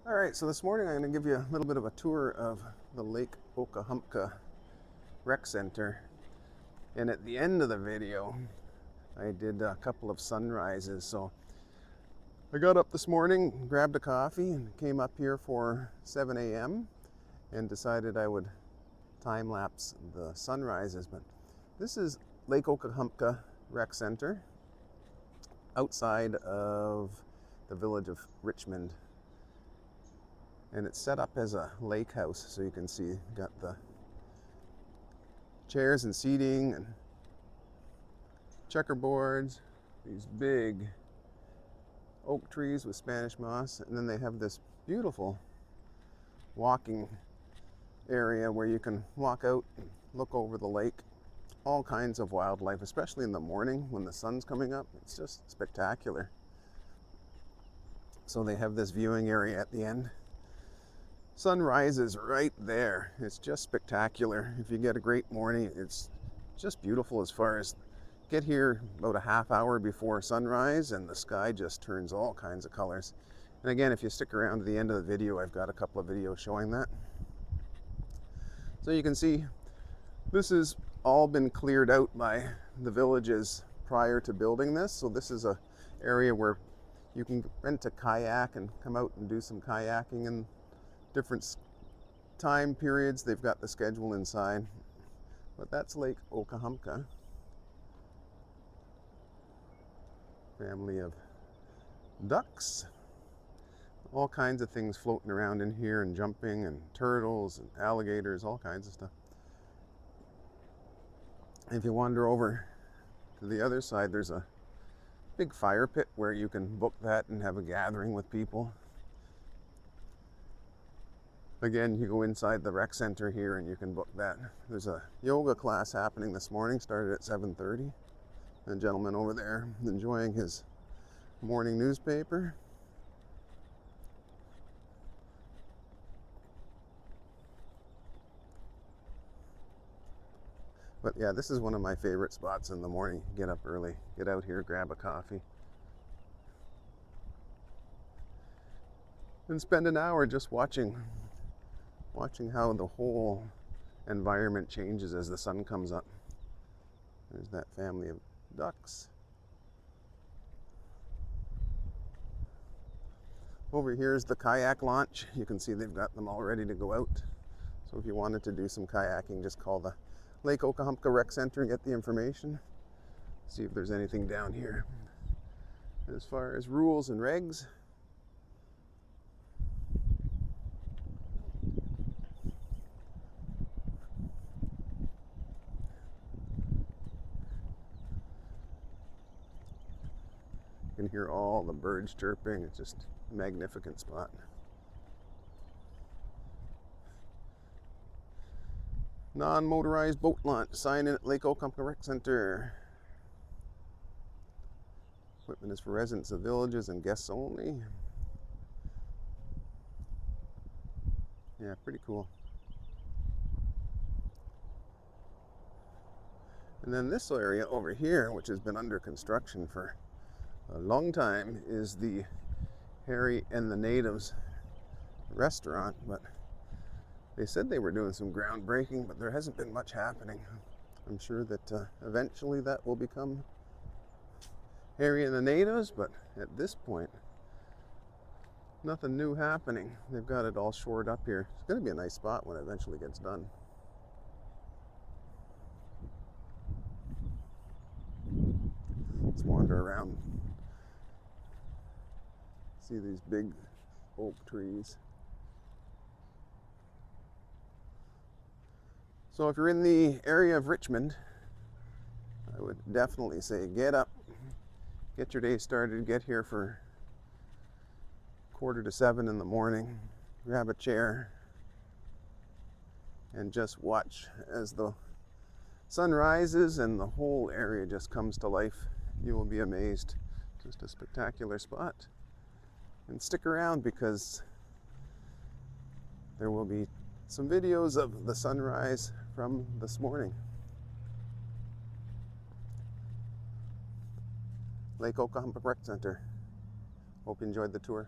All right, so this morning I'm going to give you a little bit of a tour of the Lake Okahumpka Rec Center. And at the end of the video, I did a couple of sunrises. So I got up this morning, grabbed a coffee, and came up here for 7 a.m. and decided I would time lapse the sunrises. But this is Lake Okahumpka Rec Center outside of the village of Richmond. And it's set up as a lake house, so you can see got the chairs and seating and checkerboards, these big oak trees with Spanish moss, and then they have this beautiful walking area where you can walk out and look over the lake. All kinds of wildlife, especially in the morning when the sun's coming up. It's just spectacular. So they have this viewing area at the end. Sunrise is right there. It's just spectacular. If you get a great morning, it's just beautiful. As far as get here about a half hour before sunrise and the sky just turns all kinds of colors. And again, if you stick around to the end of the video, I've got a couple of videos showing that. So you can see this has all been cleared out by the villages prior to building this. So this is a area where you can rent a kayak and come out and do some kayaking in different time periods. They've got the schedule inside, but that's Lake Okahumpka. Family of ducks, all kinds of things floating around in here and jumping, and turtles and alligators, all kinds of stuff. If you wander over to the other side, there's a big fire pit where you can book that and have a gathering with people. Again, you go inside the rec center here and you can book that. There's a yoga class happening this morning, started at 7:30. A gentleman over there enjoying his morning newspaper. But yeah, this is one of my favorite spots in the morning. Get up early, get out here, grab a coffee, and spend an hour just watching how the whole environment changes as the sun comes up. There's that family of ducks. Over here is the kayak launch. You can see they've got them all ready to go out. So if you wanted to do some kayaking, just call the Lake Okahumpka Rec Center and get the information. See if there's anything down here. As far as rules and regs, you can hear all the birds chirping. It's just a magnificent spot. Non-motorized boat launch sign in at Lake Okahumpka Rec Center. Equipment is for residents of villages and guests only. Yeah, pretty cool. And then this area over here, which has been under construction for a long time, is the Harry and the Natives restaurant. But they said they were doing some groundbreaking, but there hasn't been much happening. I'm sure that eventually that will become Harry and the Natives, but at this point, nothing new happening. They've got it all shored up here. It's going to be a nice spot when it eventually gets done. Let's wander around. See these big oak trees. So if you're in the area of Richmond, I would definitely say get up, get your day started, get here for 6:45 in the morning, grab a chair, and just watch as the sun rises and the whole area just comes to life. You will be amazed. Just a spectacular spot. And stick around because there will be some videos of the sunrise from this morning. Lake Okahumpka Rec Center. Hope you enjoyed the tour.